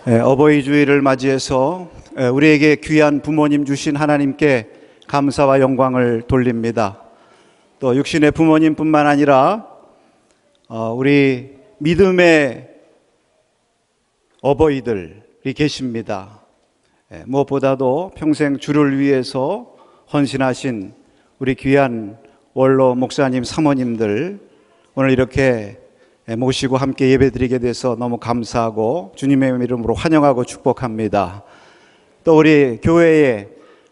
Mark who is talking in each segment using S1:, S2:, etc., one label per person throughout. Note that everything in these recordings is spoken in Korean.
S1: 어버이 주일을 맞이해서 우리에게 귀한 부모님 주신 하나님께 감사와 영광을 돌립니다. 또 육신의 부모님뿐만 아니라 우리 믿음의 어버이들이 계십니다. 무엇보다도 평생 주를 위해서 헌신하신 우리 귀한 원로 목사님, 사모님들 오늘 이렇게 모시고 함께 예배드리게 돼서 너무 감사하고 주님의 이름으로 환영하고 축복합니다. 또 우리 교회에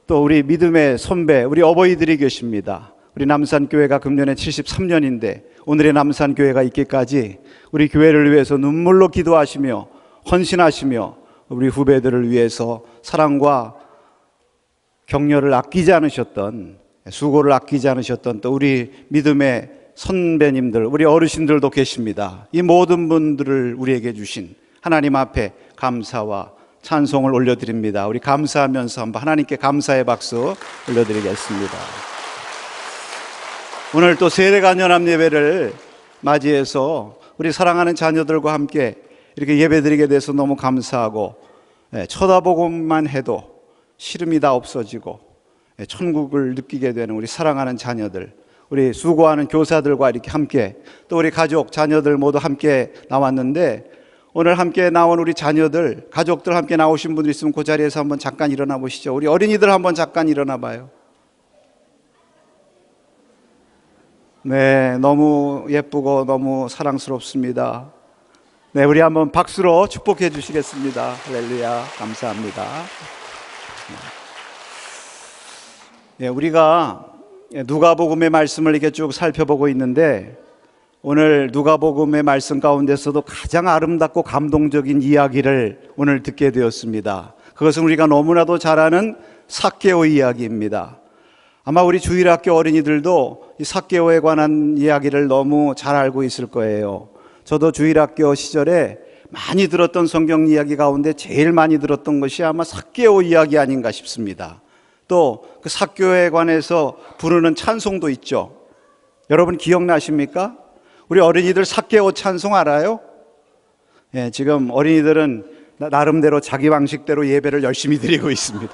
S1: 또 우리 믿음의 선배, 우리 어버이들이 계십니다. 우리 남산교회가 금년에 73년인데 오늘의 남산교회가 있기까지 우리 교회를 위해서 눈물로 기도하시며 헌신하시며 우리 후배들을 위해서 사랑과 격려를 아끼지 않으셨던, 수고를 아끼지 않으셨던 또 우리 믿음의 선배님들, 우리 어르신들도 계십니다. 이 모든 분들을 우리에게 주신 하나님 앞에 감사와 찬송을 올려드립니다. 우리 감사하면서 한번 하나님께 감사의 박수 올려드리겠습니다. 오늘 또 세대간연합 예배를 맞이해서 우리 사랑하는 자녀들과 함께 이렇게 예배드리게 돼서 너무 감사하고, 쳐다보고만 해도 시름이 다 없어지고 천국을 느끼게 되는 우리 사랑하는 자녀들, 우리 수고하는 교사들과 이렇게 함께 또 우리 가족, 자녀들 모두 함께 나왔는데, 오늘 함께 나온 우리 자녀들, 가족들 함께 나오신 분들 있으면 그 자리에서 한번 잠깐 일어나 보시죠. 우리 어린이들 한번 잠깐 일어나 봐요. 네, 너무 예쁘고 너무 사랑스럽습니다. 네, 우리 한번 박수로 축복해 주시겠습니다. 할렐루야, 감사합니다. 네, 우리가 누가복음의 말씀을 이렇게 쭉 살펴보고 있는데, 오늘 누가복음의 말씀 가운데서도 가장 아름답고 감동적인 이야기를 오늘 듣게 되었습니다. 그것은 우리가 너무나도 잘 아는 삭개오 이야기입니다. 아마 우리 주일학교 어린이들도 이 삭개오에 관한 이야기를 너무 잘 알고 있을 거예요. 저도 주일학교 시절에 많이 들었던 성경 이야기 가운데 제일 많이 들었던 것이 아마 삭개오 이야기 아닌가 싶습니다. 또 그 삭개오에 관해서 부르는 찬송도 있죠. 여러분 기억나십니까? 우리 어린이들 삭개오 찬송 알아요? 예, 지금 어린이들은 나름대로 자기 방식대로 예배를 열심히 드리고 있습니다.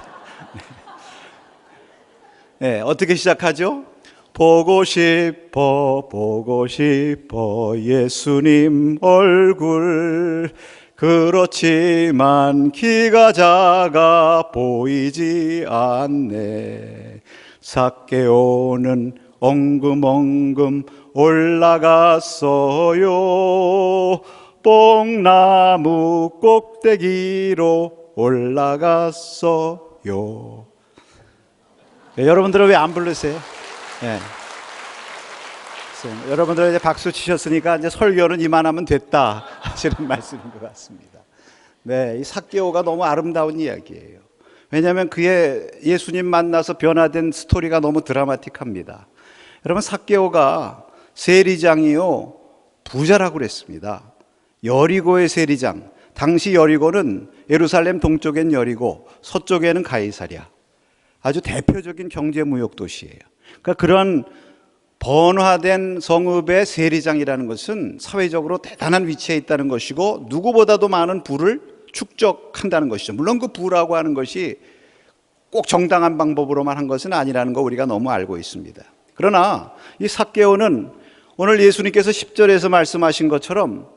S1: 예, 어떻게 시작하죠? 보고 싶어 예수님 얼굴, 그렇지만 키가 작아 보이지 않네. 삭개오는 엉금엉금 올라갔어요. 뽕나무 꼭대기로 올라갔어요. 네, 여러분들은 왜 안 부르세요? 네. 여러분들 이제 박수 치셨으니까 이제 설교는 이만하면 됐다 하시는 말씀인 것 같습니다. 네, 이 삭개오가 너무 아름다운 이야기예요. 왜냐하면 그의 예수님 만나서 변화된 스토리가 너무 드라마틱합니다. 여러분, 삭개오가 세리장이요 부자라고 그랬습니다. 여리고의 세리장. 당시 여리고는 예루살렘 동쪽엔 여리고 서쪽에는 가이사랴. 아주 대표적인 경제무역 도시예요. 그러니까 그런 번화된 성읍의 세리장이라는 것은 사회적으로 대단한 위치에 있다는 것이고 누구보다도 많은 부를 축적한다는 것이죠. 물론 그 부라고 하는 것이 꼭 정당한 방법으로만 한 것은 아니라는 거 우리가 너무 알고 있습니다. 그러나 이 삭개오는 오늘 예수님께서 10절에서 말씀하신 것처럼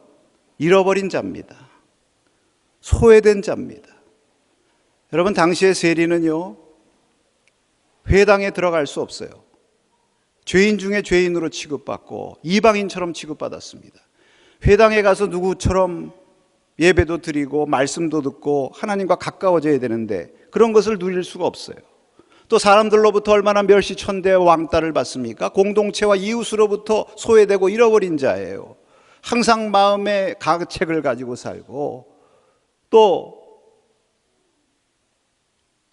S1: 잃어버린 자입니다. 소외된 자입니다. 여러분, 당시의 세리는요 회당에 들어갈 수 없어요. 죄인 중에 죄인으로 취급받고 이방인처럼 취급받았습니다. 회당에 가서 누구처럼 예배도 드리고 말씀도 듣고 하나님과 가까워져야 되는데 그런 것을 누릴 수가 없어요. 또 사람들로부터 얼마나 멸시천대 왕따를 받습니까? 공동체와 이웃으로부터 소외되고 잃어버린 자예요. 항상 마음에 가책을 가지고 살고 또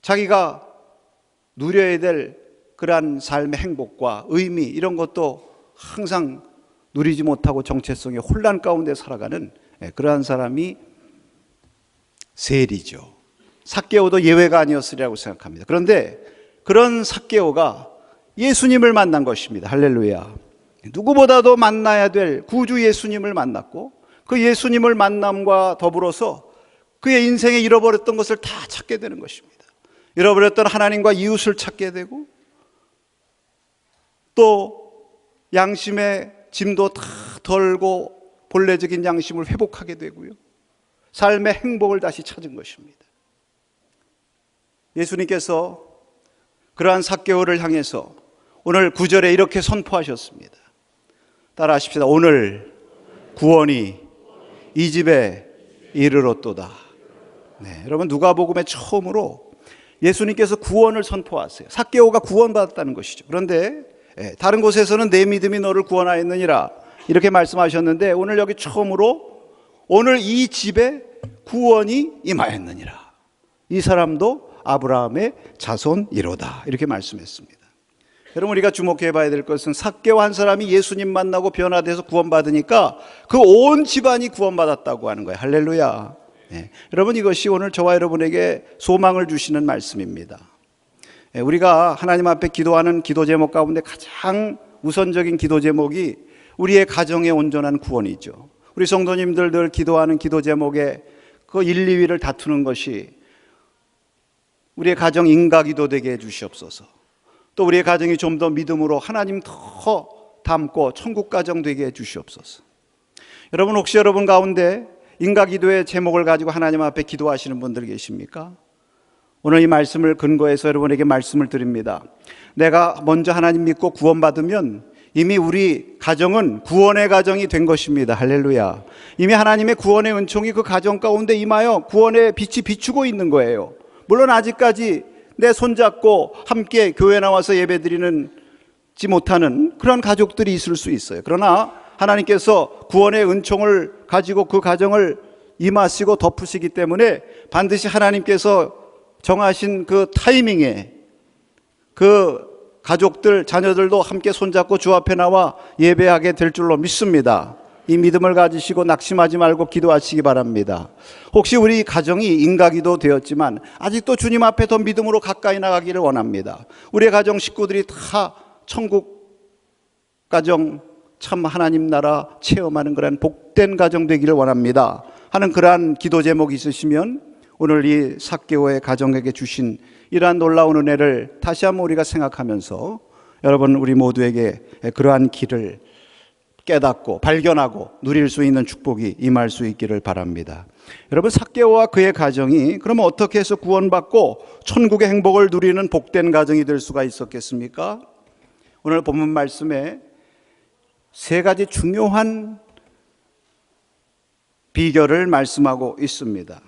S1: 자기가 누려야 될 그러한 삶의 행복과 의미, 이런 것도 항상 누리지 못하고 정체성의 혼란 가운데 살아가는 그러한 사람이 세리죠. 삭개오도 예외가 아니었으리라고 생각합니다. 그런데 그런 삭개오가 예수님을 만난 것입니다. 할렐루야. 누구보다도 만나야 될 구주 예수님을 만났고 그 예수님을 만남과 더불어서 그의 인생에 잃어버렸던 것을 다 찾게 되는 것입니다. 잃어버렸던 하나님과 이웃을 찾게 되고 또 양심의 짐도 다 덜고 본래적인 양심을 회복하게 되고요. 삶의 행복을 다시 찾은 것입니다. 예수님께서 그러한 삭개오를 향해서 오늘 9절에 이렇게 선포하셨습니다. 따라하십시다. 오늘 구원이 이 집에 이르렀도다. 네, 여러분 누가복음의 처음으로 예수님께서 구원을 선포하세요. 삭개오가 구원받았다는 것이죠. 그런데 다른 곳에서는 내 믿음이 너를 구원하였느니라 이렇게 말씀하셨는데 오늘 여기 처음으로 오늘 이 집에 구원이 임하였느니라. 이 사람도 아브라함의 자손이로다 이렇게 말씀했습니다. 여러분 우리가 주목해 봐야 될 것은 삭개오 한 사람이 예수님 만나고 변화돼서 구원받으니까 그 온 집안이 구원받았다고 하는 거예요. 할렐루야. 네. 여러분 이것이 오늘 저와 여러분에게 소망을 주시는 말씀입니다. 우리가 하나님 앞에 기도하는 기도 제목 가운데 가장 우선적인 기도 제목이 우리의 가정의 온전한 구원이죠. 우리 성도님들 늘 기도하는 기도 제목에 그 1, 2위를 다투는 것이 우리의 가정 인가기도 되게 해주시옵소서. 또 우리의 가정이 좀 더 믿음으로 하나님 더 닮고 천국 가정 되게 해주시옵소서. 여러분 혹시 여러분 가운데 인가기도의 제목을 가지고 하나님 앞에 기도하시는 분들 계십니까? 오늘 이 말씀을 근거해서 여러분에게 말씀을 드립니다. 내가 먼저 하나님 믿고 구원받으면 이미 우리 가정은 구원의 가정이 된 것입니다. 할렐루야. 이미 하나님의 구원의 은총이 그 가정 가운데 임하여 구원의 빛이 비추고 있는 거예요. 물론 아직까지 내 손잡고 함께 교회 나와서 예배드리는지 못하는 그런 가족들이 있을 수 있어요. 그러나 하나님께서 구원의 은총을 가지고 그 가정을 임하시고 덮으시기 때문에 반드시 하나님께서 정하신 그 타이밍에 그 가족들, 자녀들도 함께 손잡고 주 앞에 나와 예배하게 될 줄로 믿습니다. 이 믿음을 가지시고 낙심하지 말고 기도하시기 바랍니다. 혹시 우리 가정이 인가기도 되었지만 아직도 주님 앞에 더 믿음으로 가까이 나가기를 원합니다. 우리의 가정 식구들이 다 천국 가정, 참 하나님 나라 체험하는 그런 복된 가정 되기를 원합니다 하는 그러한 기도 제목이 있으시면 오늘 이 삭개오의 가정에게 주신 이러한 놀라운 은혜를 다시 한번 우리가 생각하면서 여러분 우리 모두에게 그러한 길을 깨닫고 발견하고 누릴 수 있는 축복이 임할 수 있기를 바랍니다. 여러분 삭개오와 그의 가정이 그러면 어떻게 해서 구원받고 천국의 행복을 누리는 복된 가정이 될 수가 있었겠습니까? 오늘 본문 말씀에 세 가지 중요한 비결을 말씀하고 있습니다.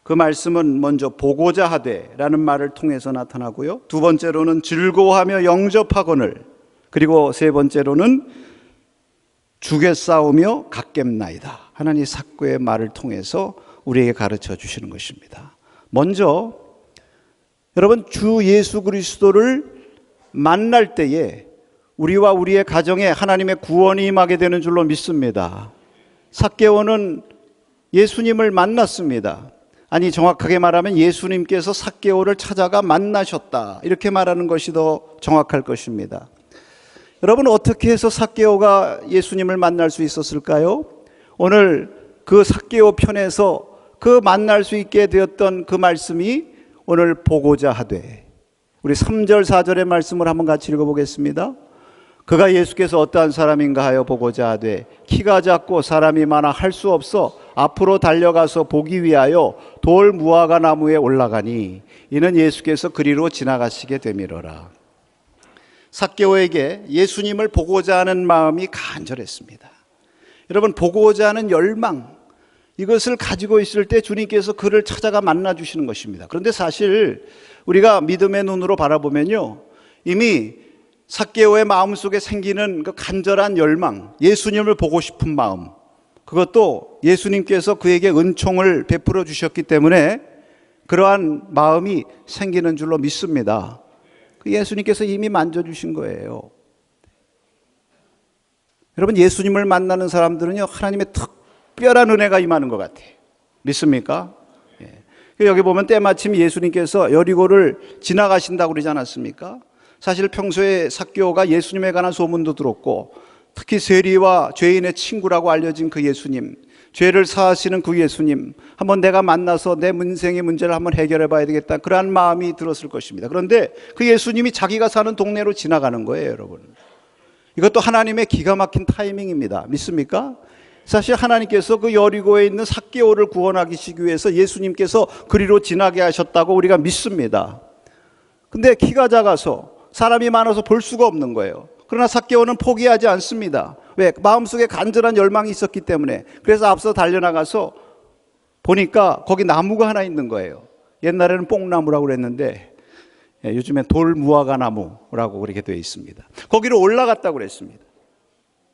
S1: 그 말씀은 먼저 보고자 하되라는 말을 통해서 나타나고요. 두 번째로는 즐거워하며 영접하거늘, 그리고 세 번째로는 주게 싸우며 갓겜나이다 하나님 삭개오의 말을 통해서 우리에게 가르쳐 주시는 것입니다. 먼저 여러분 주 예수 그리스도를 만날 때에 우리와 우리의 가정에 하나님의 구원이 임하게 되는 줄로 믿습니다. 삭개오는 예수님을 만났습니다. 아니 정확하게 말하면 예수님께서 삭개오를 찾아가 만나셨다 이렇게 말하는 것이 더 정확할 것입니다. 여러분 어떻게 해서 삭개오가 예수님을 만날 수 있었을까요? 오늘 그 삭개오 편에서 그 만날 수 있게 되었던 그 말씀이 오늘 보고자 하되, 우리 3절 4절의 말씀을 한번 같이 읽어보겠습니다. 그가 예수께서 어떠한 사람인가 하여 보고자 하되 키가 작고 사람이 많아 할 수 없어 앞으로 달려가서 보기 위하여 돌 무화과 나무에 올라가니 이는 예수께서 그리로 지나가시게 되미러라. 삭개오에게 예수님을 보고자 하는 마음이 간절했습니다. 여러분 보고자 하는 열망, 이것을 가지고 있을 때 주님께서 그를 찾아가 만나 주시는 것입니다. 그런데 사실 우리가 믿음의 눈으로 바라보면요, 이미 삭개오의 마음속에 생기는 그 간절한 열망, 예수님을 보고 싶은 마음, 그것도 예수님께서 그에게 은총을 베풀어 주셨기 때문에 그러한 마음이 생기는 줄로 믿습니다. 예수님께서 이미 만져주신 거예요. 여러분 예수님을 만나는 사람들은요 하나님의 특별한 은혜가 임하는 것 같아요. 믿습니까? 여기 보면 때마침 예수님께서 여리고를 지나가신다고 그러지 않았습니까? 사실 평소에 삭개오가 예수님에 관한 소문도 들었고 특히 세리와 죄인의 친구라고 알려진 그 예수님, 죄를 사하시는 그 예수님, 한번 내가 만나서 내 인생의 문제를 한번 해결해 봐야 되겠다, 그러한 마음이 들었을 것입니다. 그런데 그 예수님이 자기가 사는 동네로 지나가는 거예요, 여러분. 이것도 하나님의 기가 막힌 타이밍입니다. 믿습니까? 사실 하나님께서 그 여리고에 있는 삭개오를 구원하시기 위해서 예수님께서 그리로 지나게 하셨다고 우리가 믿습니다. 근데 키가 작아서 사람이 많아서 볼 수가 없는 거예요. 그러나 삭개오는 포기하지 않습니다. 왜? 마음속에 간절한 열망이 있었기 때문에. 그래서 앞서 달려나가서 보니까 거기 나무가 하나 있는 거예요. 옛날에는 뽕나무라고 그랬는데 요즘엔 돌무화과 나무라고 그렇게 되어 있습니다. 거기로 올라갔다고 그랬습니다.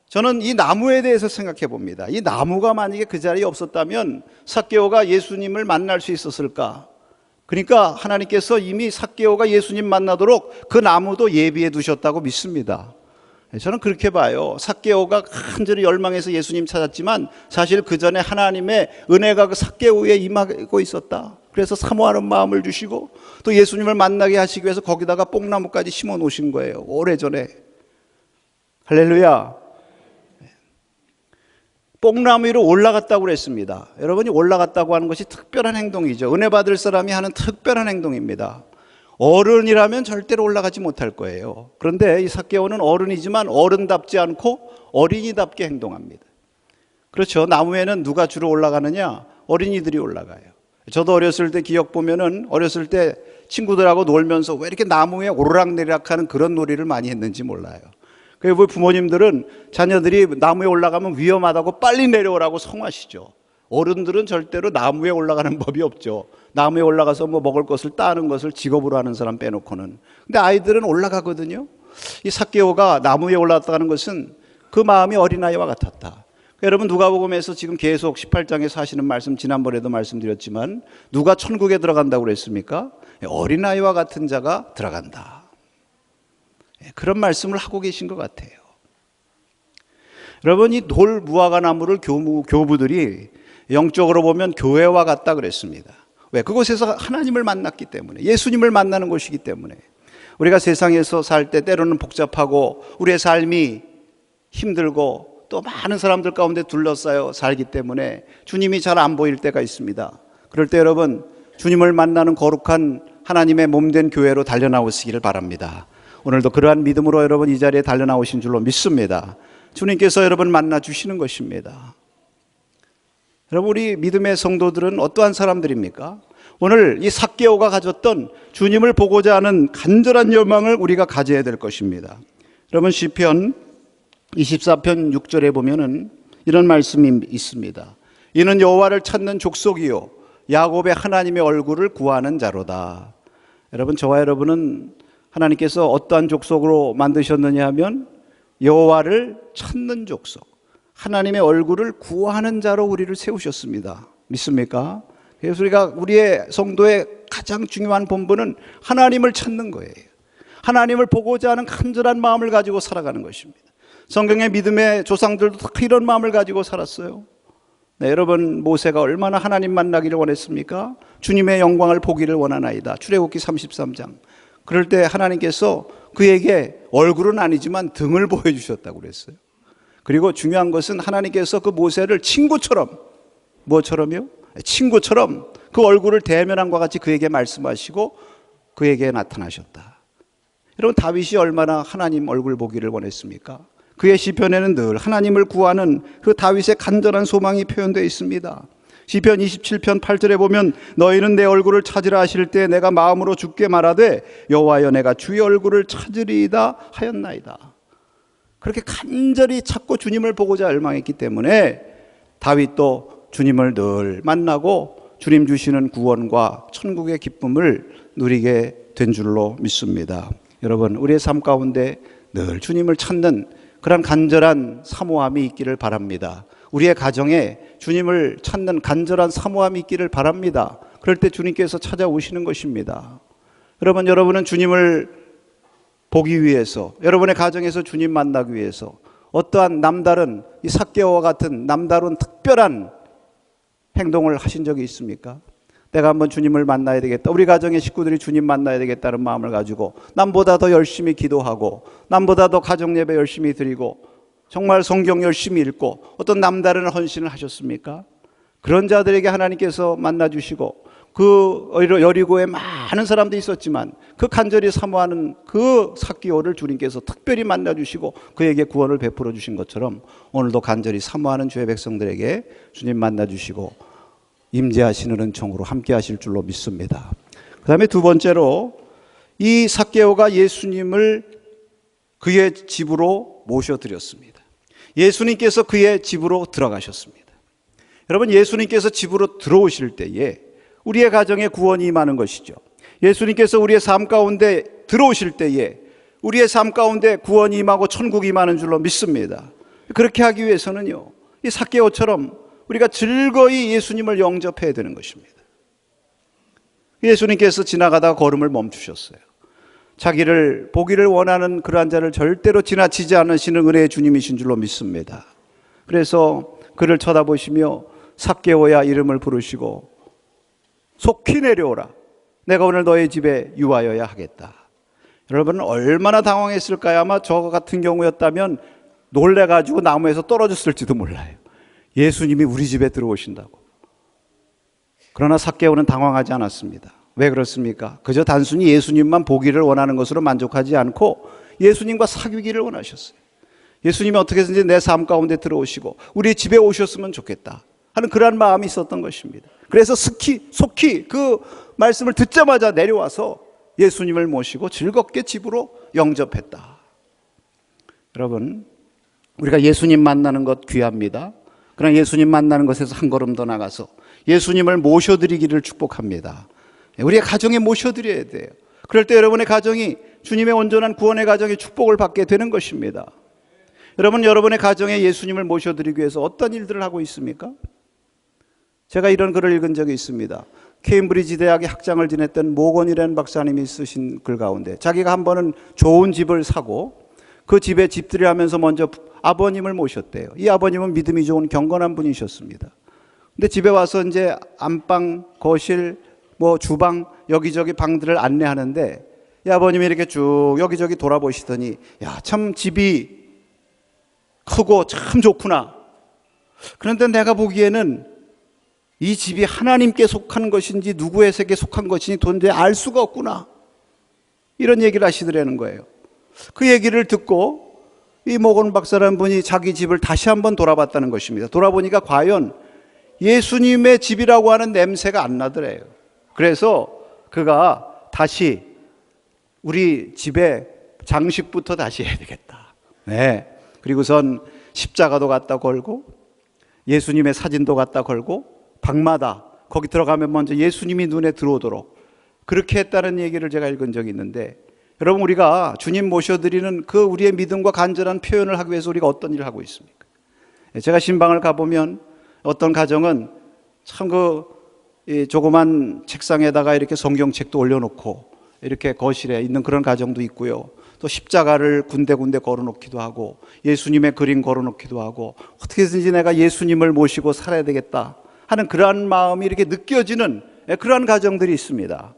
S1: 저는 이 나무에 대해서 생각해 봅니다. 이 나무가 만약에 그 자리에 없었다면 삭개오가 예수님을 만날 수 있었을까? 그러니까 하나님께서 이미 삭개오가 예수님 만나도록 그 나무도 예비해 두셨다고 믿습니다. 저는 그렇게 봐요. 삭개오가 간절히 열망해서 예수님 찾았지만 사실 그 전에 하나님의 은혜가 그 삭개오에 임하고 있었다. 그래서 사모하는 마음을 주시고 또 예수님을 만나게 하시기 위해서 거기다가 뽕나무까지 심어 놓으신 거예요. 오래전에. 할렐루야. 뽕나무 위로 올라갔다고 그랬습니다. 여러분이 올라갔다고 하는 것이 특별한 행동이죠. 은혜 받을 사람이 하는 특별한 행동입니다. 어른이라면 절대로 올라가지 못할 거예요. 그런데 이 삭개오는 어른이지만 어른답지 않고 어린이답게 행동합니다. 그렇죠. 나무에는 누가 주로 올라가느냐? 어린이들이 올라가요. 저도 어렸을 때 기억 보면은 어렸을 때 친구들하고 놀면서 왜 이렇게 나무에 오르락내리락 하는 그런 놀이를 많이 했는지 몰라요. 그리고 부모님들은 자녀들이 나무에 올라가면 위험하다고 빨리 내려오라고 성화시죠. 어른들은 절대로 나무에 올라가는 법이 없죠. 나무에 올라가서 뭐 먹을 것을 따는 것을 직업으로 하는 사람 빼놓고는. 근데 아이들은 올라가거든요. 이 삭개오가 나무에 올라갔다는 것은 그 마음이 어린아이와 같았다. 여러분 누가복음에서 지금 계속 18장에서 하시는 말씀, 지난번에도 말씀드렸지만 누가 천국에 들어간다고 그랬습니까? 어린아이와 같은 자가 들어간다. 그런 말씀을 하고 계신 것 같아요. 여러분 이 돌 무화과 나무를 교부들이 영적으로 보면 교회와 같다 그랬습니다. 왜? 그곳에서 하나님을 만났기 때문에, 예수님을 만나는 곳이기 때문에. 우리가 세상에서 살 때 때로는 복잡하고 우리의 삶이 힘들고 또 많은 사람들 가운데 둘러싸여 살기 때문에 주님이 잘 안 보일 때가 있습니다. 그럴 때 여러분 주님을 만나는 거룩한 하나님의 몸된 교회로 달려나오시기를 바랍니다. 오늘도 그러한 믿음으로 여러분 이 자리에 달려나오신 줄로 믿습니다. 주님께서 여러분 만나 주시는 것입니다. 여러분 우리 믿음의 성도들은 어떠한 사람들입니까? 오늘 이 삭개오가 가졌던 주님을 보고자 하는 간절한 열망을 우리가 가져야 될 것입니다. 여러분 시편 24편 6절에 보면은 이런 말씀이 있습니다. 이는 여호와를 찾는 족속이요 야곱의 하나님의 얼굴을 구하는 자로다. 여러분 저와 여러분은 하나님께서 어떠한 족속으로 만드셨느냐 하면 여호와를 찾는 족속, 하나님의 얼굴을 구하는 자로 우리를 세우셨습니다. 믿습니까? 그래서 우리가 우리의 성도의 가장 중요한 본분은 하나님을 찾는 거예요. 하나님을 보고자 하는 간절한 마음을 가지고 살아가는 것입니다. 성경의 믿음의 조상들도 다 이런 마음을 가지고 살았어요. 네, 여러분 모세가 얼마나 하나님 만나기를 원했습니까? 주님의 영광을 보기를 원하나이다. 출애굽기 33장. 그럴 때 하나님께서 그에게 얼굴은 아니지만 등을 보여주셨다고 그랬어요. 그리고 중요한 것은 하나님께서 그 모세를 친구처럼, 뭐처럼요? 친구처럼 그 얼굴을 대면함과 같이 그에게 말씀하시고 그에게 나타나셨다. 여러분 다윗이 얼마나 하나님 얼굴 보기를 원했습니까? 그의 시편에는 늘 하나님을 구하는 그 다윗의 간절한 소망이 표현되어 있습니다. 시편 27편 8절에 보면 너희는 내 얼굴을 찾으라 하실 때 내가 마음으로 주께 말하되 여호와여 내가 주의 얼굴을 찾으리이다 하였나이다. 그렇게 간절히 찾고 주님을 보고자 열망했기 때문에 다윗도 주님을 늘 만나고 주님 주시는 구원과 천국의 기쁨을 누리게 된 줄로 믿습니다. 여러분 우리의 삶 가운데 늘 주님을 찾는 그런 간절한 사모함이 있기를 바랍니다. 우리의 가정에 주님을 찾는 간절한 사모함이 있기를 바랍니다. 그럴 때 주님께서 찾아오시는 것입니다. 여러분은 주님을 보기 위해서, 여러분의 가정에서 주님 만나기 위해서 어떠한 남다른 이 삭개오와 같은 남다른 특별한 행동을 하신 적이 있습니까? 내가 한번 주님을 만나야 되겠다, 우리 가정의 식구들이 주님 만나야 되겠다는 마음을 가지고 남보다 더 열심히 기도하고 남보다 더 가정 예배 열심히 드리고 정말 성경 열심히 읽고 어떤 남다른 헌신을 하셨습니까? 그런 자들에게 하나님께서 만나주시고 그 여리고에 많은 사람들이 있었지만 그 간절히 사모하는 그 삭개오를 주님께서 특별히 만나주시고 그에게 구원을 베풀어 주신 것처럼 오늘도 간절히 사모하는 주의 백성들에게 주님 만나주시고 임재하시는 은총으로 함께 하실 줄로 믿습니다. 그 다음에 두 번째로 이 삭개오가 예수님을 그의 집으로 모셔드렸습니다. 예수님께서 그의 집으로 들어가셨습니다. 여러분, 예수님께서 집으로 들어오실 때에 우리의 가정에 구원이 임하는 것이죠. 예수님께서 우리의 삶 가운데 들어오실 때에 우리의 삶 가운데 구원이 임하고 천국이 임하는 줄로 믿습니다. 그렇게 하기 위해서는요, 이 삭개오처럼 우리가 즐거이 예수님을 영접해야 되는 것입니다. 예수님께서 지나가다가 걸음을 멈추셨어요. 자기를 보기를 원하는 그러한 자를 절대로 지나치지 않으시는 은혜의 주님이신 줄로 믿습니다. 그래서 그를 쳐다보시며 삭개오야 이름을 부르시고 속히 내려오라. 내가 오늘 너의 집에 유하여야 하겠다. 여러분 얼마나 당황했을까요? 아마 저 같은 경우였다면 놀래가지고 나무에서 떨어졌을지도 몰라요. 예수님이 우리 집에 들어오신다고. 그러나 삭개오는 당황하지 않았습니다. 왜 그렇습니까? 그저 단순히 예수님만 보기를 원하는 것으로 만족하지 않고 예수님과 사귀기를 원하셨어요. 예수님이 어떻게든지 내 삶 가운데 들어오시고 우리 집에 오셨으면 좋겠다 하는 그러한 마음이 있었던 것입니다. 그래서 속히 그 말씀을 듣자마자 내려와서 예수님을 모시고 즐겁게 집으로 영접했다. 여러분, 우리가 예수님 만나는 것 귀합니다. 그러나 예수님 만나는 것에서 한 걸음 더 나가서 예수님을 모셔드리기를 축복합니다. 우리의 가정에 모셔드려야 돼요. 그럴 때 여러분의 가정이 주님의 온전한 구원의 가정의 축복을 받게 되는 것입니다. 여러분의 가정에 예수님을 모셔드리기 위해서 어떤 일들을 하고 있습니까? 제가 이런 글을 읽은 적이 있습니다. 케임브리지 대학의 학장을 지냈던 모건이라는 박사님이 쓰신 글 가운데 자기가 한 번은 좋은 집을 사고 그 집에 집들이 하면서 먼저 아버님을 모셨대요. 이 아버님은 믿음이 좋은 경건한 분이셨습니다. 근데 집에 와서 이제 안방, 거실, 주방 여기저기 방들을 안내하는데 이 아버님이 이렇게 쭉 여기저기 돌아보시더니 야, 참 집이 크고 참 좋구나. 그런데 내가 보기에는 이 집이 하나님께 속한 것인지 누구에게 속한 것인지 도저히 알 수가 없구나. 이런 얘기를 하시더라는 거예요. 그 얘기를 듣고 이 모건 박사라는 분이 자기 집을 다시 한번 돌아봤다는 것입니다. 돌아보니까 과연 예수님의 집이라고 하는 냄새가 안 나더래요. 그래서 그가 다시 우리 집에 장식부터 다시 해야 되겠다. 네. 그리고선 십자가도 갖다 걸고 예수님의 사진도 갖다 걸고 방마다 거기 들어가면 먼저 예수님이 눈에 들어오도록 그렇게 했다는 얘기를 제가 읽은 적이 있는데, 여러분 우리가 주님 모셔드리는 그 우리의 믿음과 간절한 표현을 하기 위해서 우리가 어떤 일을 하고 있습니까? 제가 신방을 가보면 어떤 가정은 참 조그만 책상에다가 이렇게 성경책도 올려놓고 이렇게 거실에 있는 그런 가정도 있고요. 또 십자가를 군데군데 걸어놓기도 하고 예수님의 그림 걸어놓기도 하고 어떻게든지 내가 예수님을 모시고 살아야 되겠다 하는 그러한 마음이 이렇게 느껴지는 그러한 가정들이 있습니다.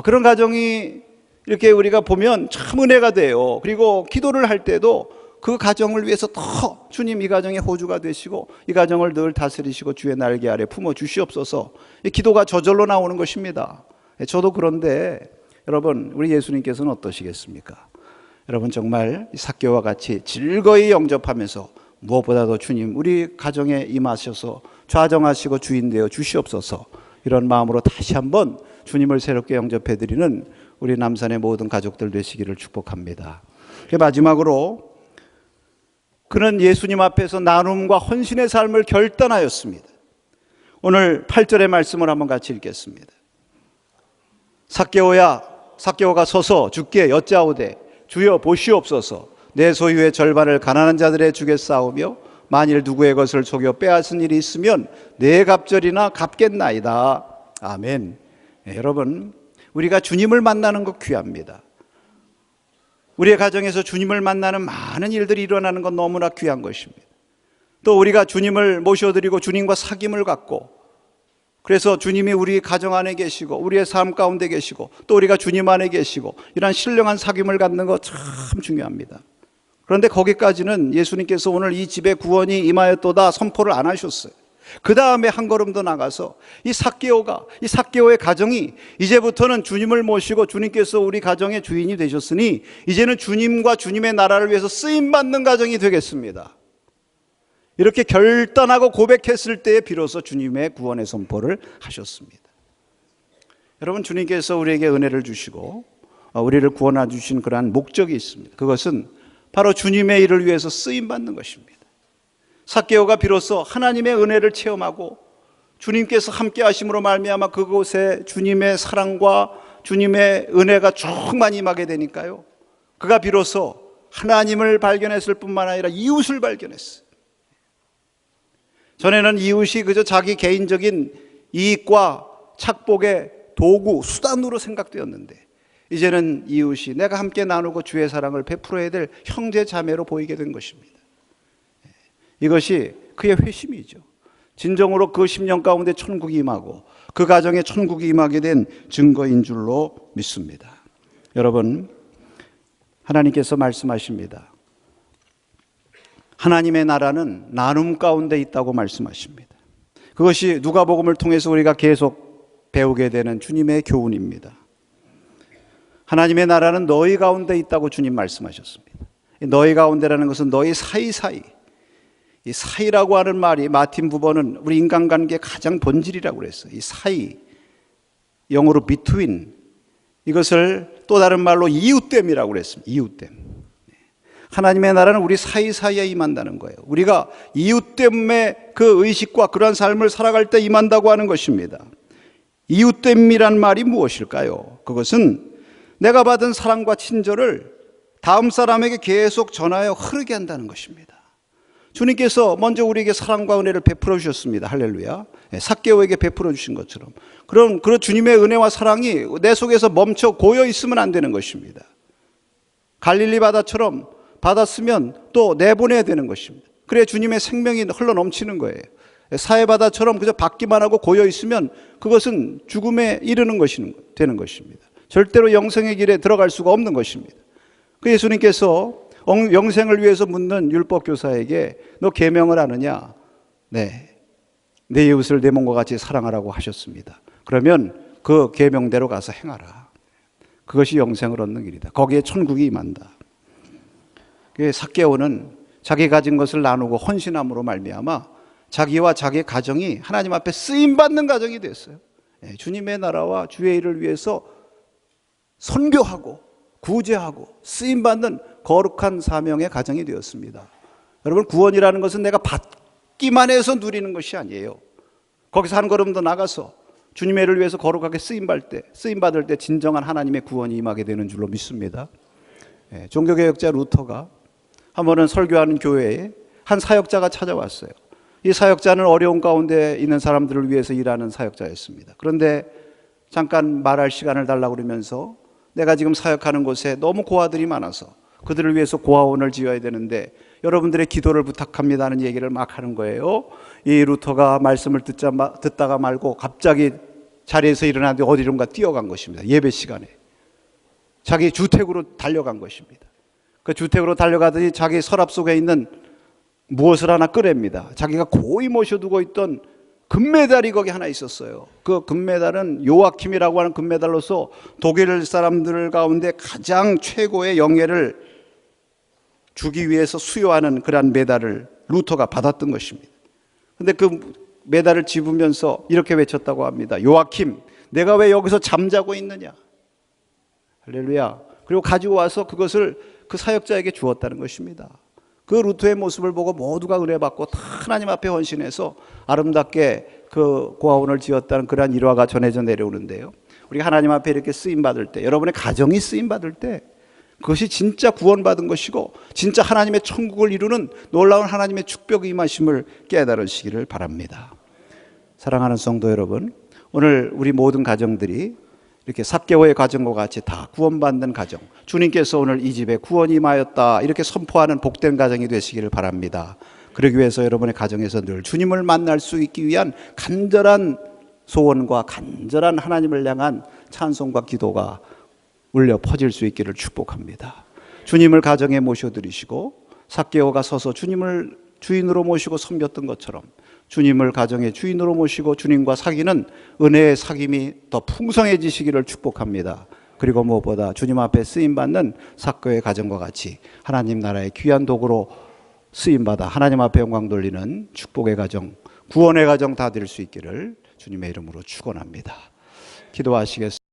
S1: 그런 가정이 이렇게 우리가 보면 참 은혜가 돼요. 그리고 기도를 할 때도 그 가정을 위해서 더 주님 이 가정의 호주가 되시고 이 가정을 늘 다스리시고 주의 날개 아래 품어 주시옵소서. 이 기도가 저절로 나오는 것입니다. 저도 그런데 여러분 우리 예수님께서는 어떠시겠습니까? 여러분 정말 삭개오와 같이 즐거이 영접하면서 무엇보다도 주님 우리 가정에 임하셔서 좌정하시고 주인 되어 주시옵소서. 이런 마음으로 다시 한번 주님을 새롭게 영접해드리는 우리 남산의 모든 가족들 되시기를 축복합니다. 마지막으로 그는 예수님 앞에서 나눔과 헌신의 삶을 결단하였습니다. 오늘 8절의 말씀을 한번 같이 읽겠습니다. 삭개오가 서서 주께 여짜오되 주여 보시옵소서. 내 소유의 절반을 가난한 자들의 주겠사오며 만일 누구의 것을 속여 빼앗은 일이 있으면 내 갑절이나 갚겠나이다. 아멘. 여러분 우리가 주님을 만나는 것 귀합니다. 우리의 가정에서 주님을 만나는 많은 일들이 일어나는 건 너무나 귀한 것입니다. 또 우리가 주님을 모셔드리고 주님과 사귐을 갖고 그래서 주님이 우리 가정 안에 계시고 우리의 삶 가운데 계시고 또 우리가 주님 안에 계시고 이런 신령한 사귐을 갖는 거 참 중요합니다. 그런데 거기까지는 예수님께서 오늘 이 집에 구원이 임하였도다 선포를 안 하셨어요. 그 다음에 한 걸음 더 나가서 이 삭개오의 가정이 이제부터는 주님을 모시고 주님께서 우리 가정의 주인이 되셨으니 이제는 주님과 주님의 나라를 위해서 쓰임받는 가정이 되겠습니다. 이렇게 결단하고 고백했을 때에 비로소 주님의 구원의 선포를 하셨습니다. 여러분, 주님께서 우리에게 은혜를 주시고 우리를 구원해 주신 그러한 목적이 있습니다. 그것은 바로 주님의 일을 위해서 쓰임받는 것입니다. 삭개오가 비로소 하나님의 은혜를 체험하고 주님께서 함께 하심으로 말미암아 그곳에 주님의 사랑과 주님의 은혜가 충만히 임하게 되니까요, 그가 비로소 하나님을 발견했을 뿐만 아니라 이웃을 발견했어요. 전에는 이웃이 그저 자기 개인적인 이익과 착복의 도구, 수단으로 생각되었는데 이제는 이웃이 내가 함께 나누고 주의 사랑을 베풀어야 될 형제 자매로 보이게 된 것입니다. 이것이 그의 회심이죠. 진정으로 그 10년 가운데 천국이 임하고 그 가정에 천국이 임하게 된 증거인 줄로 믿습니다. 여러분, 하나님께서 말씀하십니다. 하나님의 나라는 나눔 가운데 있다고 말씀하십니다. 그것이 누가복음을 통해서 우리가 계속 배우게 되는 주님의 교훈입니다. 하나님의 나라는 너희 가운데 있다고 주님 말씀하셨습니다. 너희 가운데라는 것은 너희 사이사이, 이 사이라고 하는 말이 마틴 부버는 우리 인간관계의 가장 본질이라고 그랬어요. 이 사이, 영어로 between, 이것을 또 다른 말로 이웃됨이라고 그랬습니다. 이웃됨. 하나님의 나라는 우리 사이사이에 임한다는 거예요. 우리가 이웃됨의 그 의식과 그러한 삶을 살아갈 때 임한다고 하는 것입니다. 이웃됨이란 말이 무엇일까요? 그것은 내가 받은 사랑과 친절을 다음 사람에게 계속 전하여 흐르게 한다는 것입니다. 주님께서 먼저 우리에게 사랑과 은혜를 베풀어 주셨습니다. 할렐루야. 삭개오에게 베풀어 주신 것처럼 그런 주님의 은혜와 사랑이 내 속에서 멈춰 고여 있으면 안 되는 것입니다. 갈릴리 바다처럼 받았으면 또 내보내야 되는 것입니다. 그래야 주님의 생명이 흘러 넘치는 거예요. 사해바다처럼 그저 받기만 하고 고여 있으면 그것은 죽음에 이르는 것이 되는 것입니다. 절대로 영생의 길에 들어갈 수가 없는 것입니다. 그 예수님께서 영생을 위해서 묻는 율법교사에게 너 계명을 아느냐? 네, 내 이웃을 내 몸과 같이 사랑하라고 하셨습니다. 그러면 그 계명대로 가서 행하라. 그것이 영생을 얻는 길이다. 거기에 천국이 임한다. 삭개오는 자기 가진 것을 나누고 헌신함으로 말미암아 자기와 자기 가정이 하나님 앞에 쓰임받는 가정이 됐어요. 주님의 나라와 주의 일을 위해서 선교하고 구제하고 쓰임받는 거룩한 사명의 가정이 되었습니다. 여러분, 구원이라는 것은 내가 받기만 해서 누리는 것이 아니에요. 거기서 한 걸음 더 나가서 주님의 일을 위해서 거룩하게 쓰임받을 때 진정한 하나님의 구원이 임하게 되는 줄로 믿습니다. 종교개혁자 루터가 한 번은 설교하는 교회에 한 사역자가 찾아왔어요. 이 사역자는 어려운 가운데 있는 사람들을 위해서 일하는 사역자였습니다. 그런데 잠깐 말할 시간을 달라고 그러면서 내가 지금 사역하는 곳에 너무 고아들이 많아서 그들을 위해서 고아원을 지어야 되는데 여러분들의 기도를 부탁합니다 하는 얘기를 막 하는 거예요. 이 루터가 말씀을 듣다가 말고 갑자기 자리에서 일어나는데 어디론가 뛰어간 것입니다. 예배 시간에 자기 주택으로 달려간 것입니다. 그 주택으로 달려가더니 자기 서랍 속에 있는 무엇을 하나 꺼냅니다. 자기가 고이 모셔두고 있던 금메달이 거기 하나 있었어요. 그 금메달은 요아킴이라고 하는 금메달로서 독일 사람들 가운데 가장 최고의 영예를 주기 위해서 수여하는 그러한 메달을 루터가 받았던 것입니다. 그런데 그 메달을 집으면서 이렇게 외쳤다고 합니다. 요아킴, 내가 왜 여기서 잠자고 있느냐? 할렐루야. 그리고 가지고 와서 그것을 그 사역자에게 주었다는 것입니다. 그 루터의 모습을 보고 모두가 은혜 받고 다 하나님 앞에 헌신해서 아름답게 그 고아원을 지었다는 그러한 일화가 전해져 내려오는데요. 우리가 하나님 앞에 이렇게 쓰임 받을 때, 여러분의 가정이 쓰임 받을 때 그것이 진짜 구원받은 것이고 진짜 하나님의 천국을 이루는 놀라운 하나님의 축복의 임하심을 깨달으시기를 바랍니다. 사랑하는 성도 여러분, 오늘 우리 모든 가정들이 이렇게 삭개오의 가정과 같이 다 구원받는 가정, 주님께서 오늘 이 집에 구원이 임하였다 이렇게 선포하는 복된 가정이 되시기를 바랍니다. 그러기 위해서 여러분의 가정에서 늘 주님을 만날 수 있기 위한 간절한 소원과 간절한 하나님을 향한 찬송과 기도가 울려 퍼질 수 있기를 축복합니다. 주님을 가정에 모셔드리시고 삭개오가 서서 주님을 주인으로 모시고 섬겼던 것처럼 주님을 가정의 주인으로 모시고 주님과 사귀는 은혜의 사귐이 더 풍성해지시기를 축복합니다. 그리고 무엇보다 주님 앞에 쓰임받는 삭개오의 가정과 같이 하나님 나라의 귀한 도구로 쓰임받아 하나님 앞에 영광 돌리는 축복의 가정, 구원의 가정 다 될 수 있기를 주님의 이름으로 축원합니다. 기도하시겠습니다.